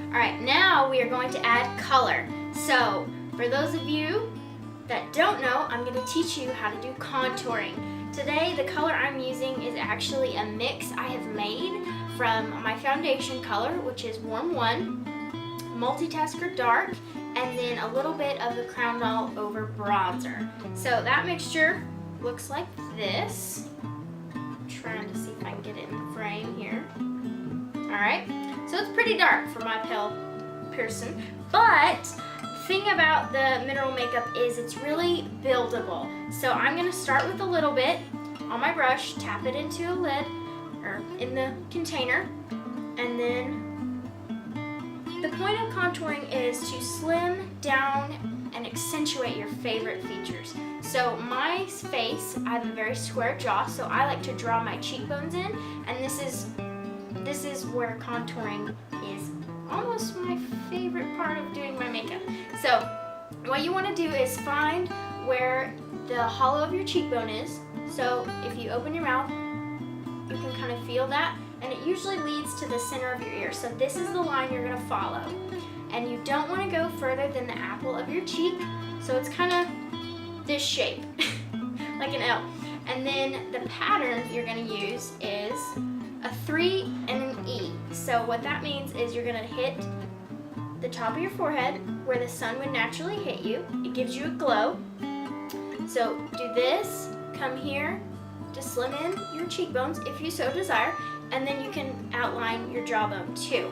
Alright, now we are going to add color. So, for those of you that don't know, I'm going to teach you how to do contouring. Today, the color I'm using is actually a mix I have made from my foundation color, which is Warm 1, Multitasker Dark, and then a little bit of the Crown All Over bronzer. So that mixture looks like this. I'm trying to see if I can get it in the frame here. Alright, so it's pretty dark for my pale person, but the thing about the mineral makeup is it's really buildable. So I'm going to start with a little bit on my brush, tap it into a lid, or in the container, and then the point of contouring is to slim down and accentuate your favorite features. So my face, I have a very square jaw, so I like to draw my cheekbones in, and this is where contouring is almost my favorite part of doing my makeup. So what you want to do is find where the hollow of your cheekbone is. So if you open your mouth, you can kind of feel that, and it usually leads to the center of your ear. So this is the line you're going to follow. And you don't want to go further than the apple of your cheek. So it's kind of this shape, like an L. And then the pattern you're going to use is a 3 and an E. So what that means is you're going to hit the top of your forehead where the sun would naturally hit you. It gives you a glow. So do this, come here to slim in your cheekbones if you so desire, and then you can outline your jawbone too.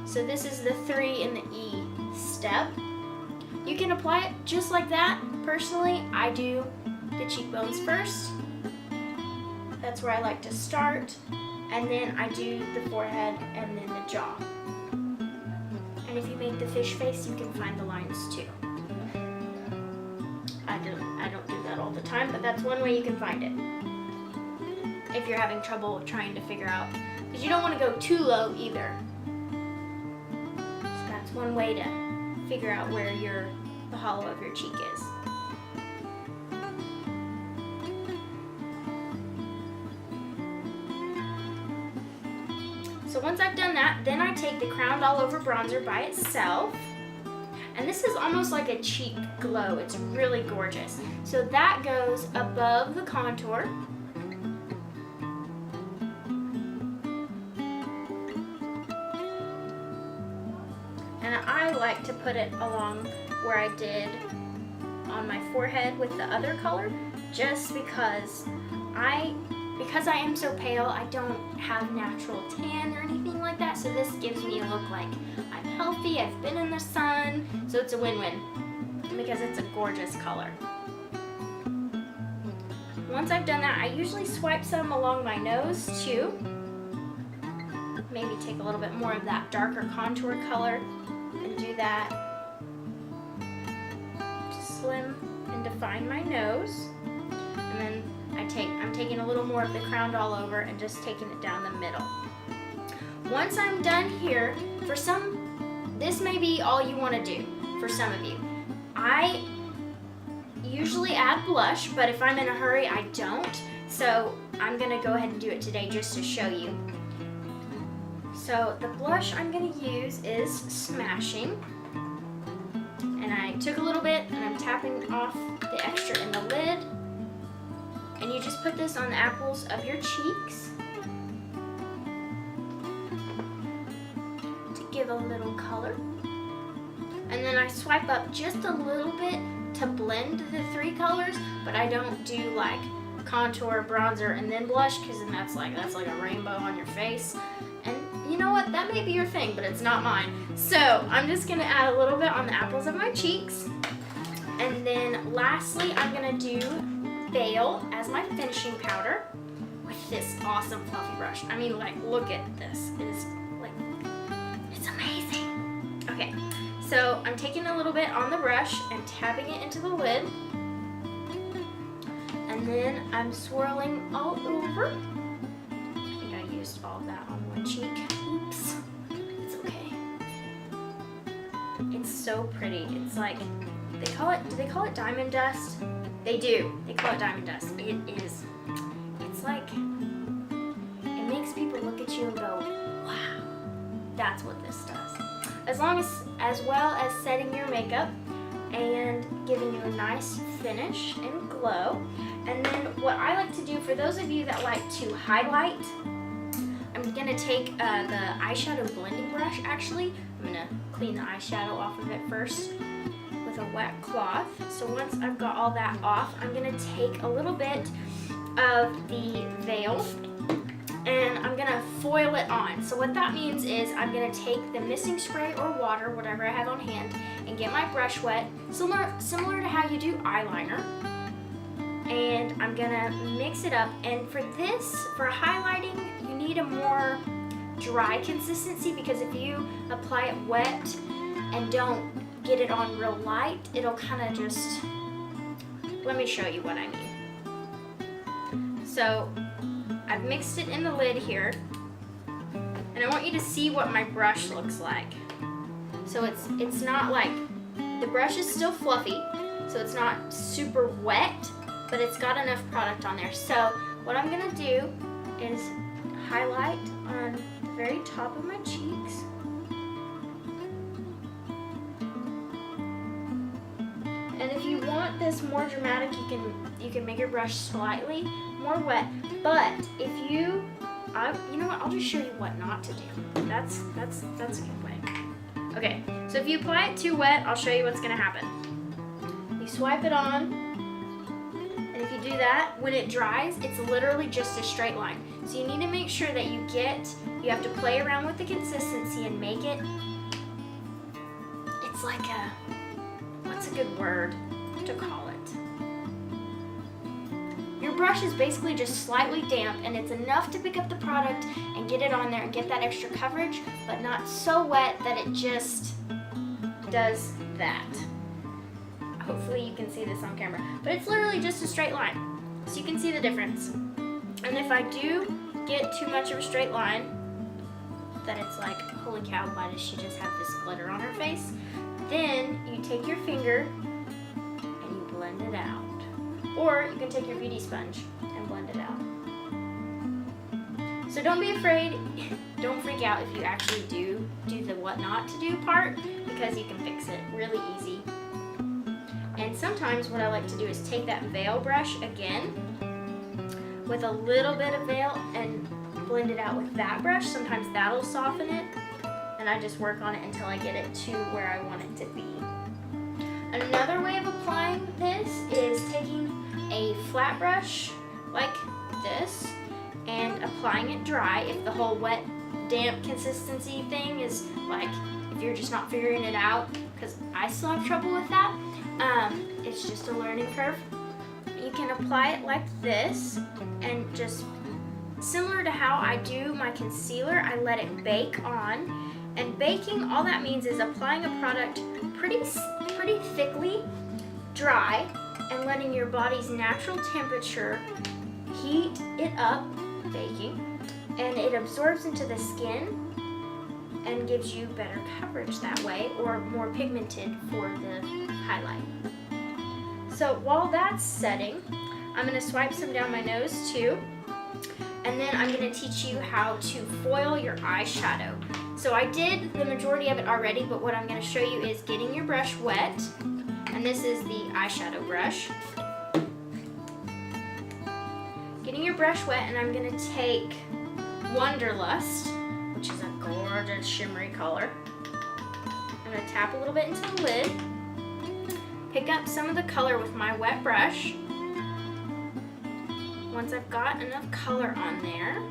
So this is the 3 and the E step. You can apply it just like that. Personally, I do the cheekbones first. That's where I like to start. And then I do the forehead and then the jaw. And if you make the fish face, you can find the lines too. I don't do that all the time, but that's one way you can find it. If you're having trouble trying to figure out, because you don't want to go too low either. So that's one way to figure out where the hollow of your cheek is. So once I've done that, then I take the Crown All Over bronzer by itself. And this is almost like a cheek glow. It's really gorgeous. So that goes above the contour. And I like to put it along where I did on my forehead with the other color, just because I am so pale, I don't have natural tan or anything like that, so this gives me a look like I'm healthy, I've been in the sun, so it's a win-win because it's a gorgeous color. Once I've done that, I usually swipe some along my nose too. Maybe take a little bit more of that darker contour color and do that to slim and define my nose. And then I'm taking a little more of the Crown All Over and just taking it down the middle. Once I'm done here, this may be all you want to do for some of you. I usually add blush, but if I'm in a hurry, I don't. So I'm going to go ahead and do it today just to show you. So the blush I'm going to use is Smashing. And I took a little bit and I'm tapping off the extra in the lid. And you just put this on the apples of your cheeks to give a little color. And then I swipe up just a little bit to blend the 3 colors, but I don't do like contour, bronzer, and then blush, because then that's like a rainbow on your face. And you know what? That may be your thing, but it's not mine. So I'm just going to add a little bit on the apples of my cheeks. And then lastly, I'm going to do Veil as my finishing powder with this awesome fluffy brush. I mean, like, look at this. It is like, it's amazing. Okay, so I'm taking a little bit on the brush and tapping it into the lid. And then I'm swirling all over. I think I used all of that on one cheek. Oops. It's okay. It's so pretty. It's like, do they call it diamond dust? They do. They call it diamond dust. It's like, it makes people look at at you and go, wow, that's what this does. As well as setting your makeup and giving you a nice finish and glow. And then what I like to do, for those of you that like to highlight, I'm gonna take the eyeshadow blending brush actually. I'm gonna clean the eyeshadow off of it first with a wet cloth. So once I've got all that off, I'm gonna take a little bit of the veil and I'm gonna foil it on. So what that means is I'm gonna take the missing spray or water, whatever I have on hand, and get my brush wet, similar to how you do eyeliner. And I'm gonna mix it up. And for highlighting, you need a more dry consistency, because if you apply it wet and don't get it on real light, it'll kind of just, let me show you what I mean. So I've mixed it in the lid here, and I want you to see what my brush looks like. So it's not like, the brush is still fluffy, so it's not super wet, but it's got enough product on there. So what I'm gonna do is highlight on the very top of my cheeks. And if you want this more dramatic, you can make your brush slightly more wet. But if you know what, I'll just show you what not to do. That's a good way. Okay, so if you apply it too wet, I'll show you what's gonna happen. You swipe it on, and if you do that, when it dries, it's literally just a straight line. So you need to make sure that you have to play around with the consistency and make it, it's like what's a good word to call it? Your brush is basically just slightly damp, and it's enough to pick up the product and get it on there and get that extra coverage, but not so wet that it just does that. Hopefully you can see this on camera, but it's literally just a straight line, so you can see the difference. And if I do get too much of a straight line, that it's like, holy cow, why does she just have this glitter on her face? Then you take your finger and you blend it out. Or you can take your beauty sponge and blend it out. So don't be afraid, don't freak out if you actually do the what not to do part, because you can fix it really easy. And sometimes what I like to do is take that veil brush again with a little bit of veil and blend it out with that brush. Sometimes that'll soften it, and I just work on it until I get it to where I want it to be. Another way of applying this is taking a flat brush like this and applying it dry. If the whole wet, damp consistency thing is like, if you're just not figuring it out, because I still have trouble with that, it's just a learning curve. You can apply it like this, and just similar to how I do my concealer, I let it bake on. And baking, all that means is applying a product pretty thickly, dry, and letting your body's natural temperature heat it up, baking, and it absorbs into the skin and gives you better coverage that way, or more pigmented for the highlight. So while that's setting, I'm going to swipe some down my nose too, and then I'm going to teach you how to foil your eyeshadow. So I did the majority of it already, but what I'm going to show you is getting your brush wet, and this is the eyeshadow brush. Getting your brush wet, and I'm going to take Wanderlust, which is a gorgeous shimmery color. I'm going to tap a little bit into the lid, pick up some of the color with my wet brush. Once I've got enough color on there,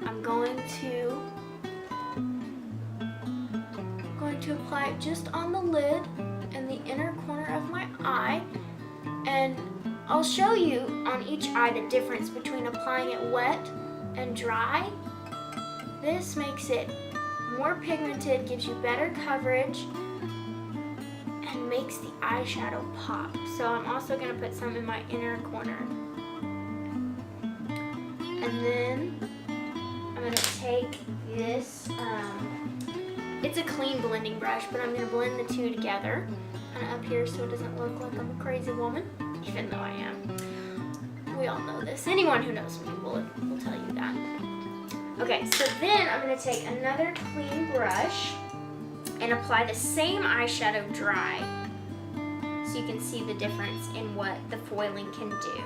I'm going to apply it just on the lid and the inner corner of my eye, and I'll show you on each eye the difference between applying it wet and dry. This makes it more pigmented, gives you better coverage, and makes the eyeshadow pop. So I'm also going to put some in my inner corner. And then I'm going to take this, it's a clean blending brush, but I'm going to blend the two together kind of up here so it doesn't look like I'm a crazy woman, even though I am. We all know this. Anyone who knows me will tell you that. Okay, Okay, so then I'm going to take another clean brush and apply the same eyeshadow dry so you can see the difference in what the foiling can do.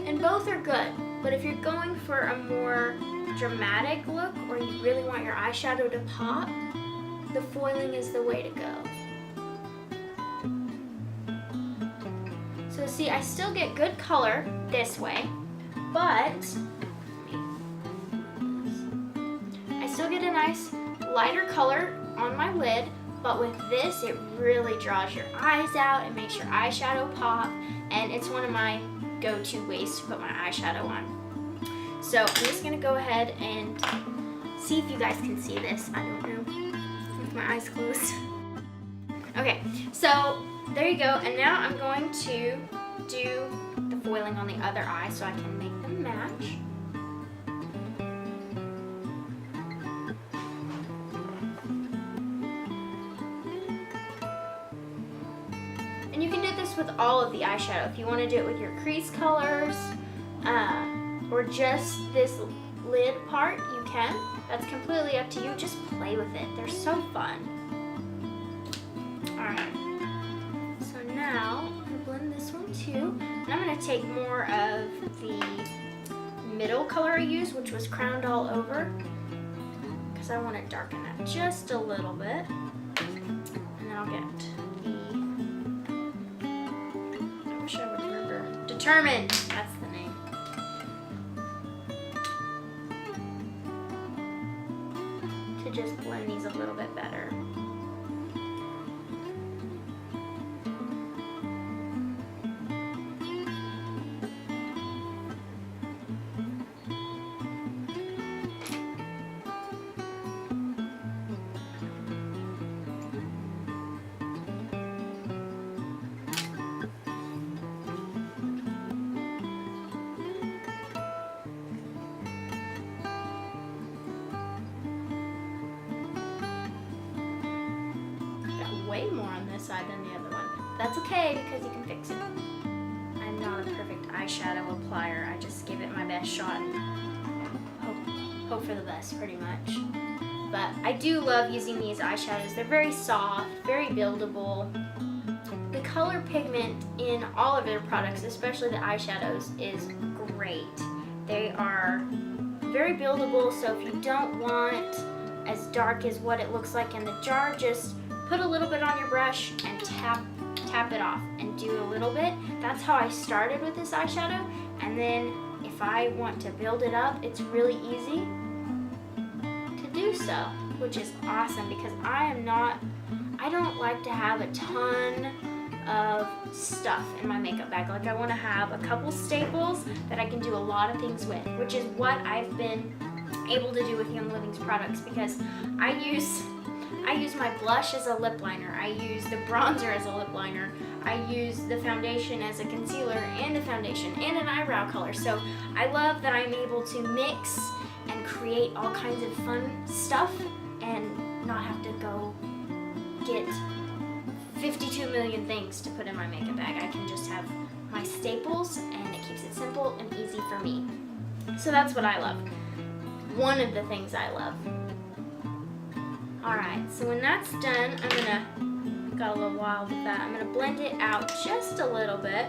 And both are good, but if you're going for a more dramatic look or you really want your eyeshadow to pop, the foiling is the way to go. So see, I still get good color this way, but I still get a nice lighter color on my lid, but with this, it really draws your eyes out, it makes your eyeshadow pop, and it's one of my go-to ways to put my eyeshadow on. So I'm just gonna go ahead and see if you guys can see this. I don't know, with my eyes closed. Okay, so there you go, and now I'm going to do the foiling on the other eye so I can make them match. And you can do this with all of the eyeshadow. If you want to do it with your crease colors or just this lid part, you can. That's completely up to you. Just play with it. They're so fun. Alright. So now I'm going to blend this one too. And I'm going to take more of the middle color I used, which was crowned all over, because I want to darken that just a little bit. And then I'll get I wish I would remember. Determined, that's the name. To just blend these a little bit better. Way more on this side than the other one. That's okay because you can fix it. I'm not a perfect eyeshadow applier. I just give it my best shot and hope for the best, pretty much. But I do love using these eyeshadows. They're very soft, very buildable. The color pigment in all of their products, especially the eyeshadows, is great. They are very buildable, so if you don't want as dark as what it looks like in the jar, just put a little bit on your brush and tap it off and do a little bit. That's how I started with this eyeshadow, and then if I want to build it up, it's really easy to do so, which is awesome because I don't like to have a ton of stuff in my makeup bag. Like, I want to have a couple staples that I can do a lot of things with, which is what I've been able to do with Young Living's products, because I use my blush as a lip liner, I use the bronzer as a lip liner, I use the foundation as a concealer and a foundation and an eyebrow color. So I love that I'm able to mix and create all kinds of fun stuff and not have to go get 52 million things to put in my makeup bag. I can just have my staples and it keeps it simple and easy for me. So that's what I love. One of the things I love. Alright, so when that's done, got a little wild with that, I'm gonna blend it out just a little bit.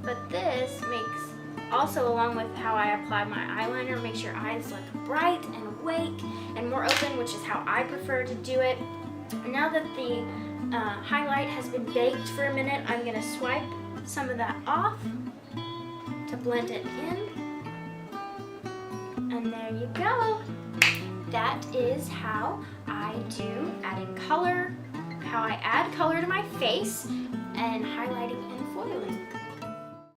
But this makes, also along with how I apply my eyeliner, makes your eyes look bright and awake and more open, which is how I prefer to do it. And now that the highlight has been baked for a minute, I'm gonna swipe some of that off to blend it in. And there you go. That is how I do adding color, how I add color to my face, and highlighting and foiling.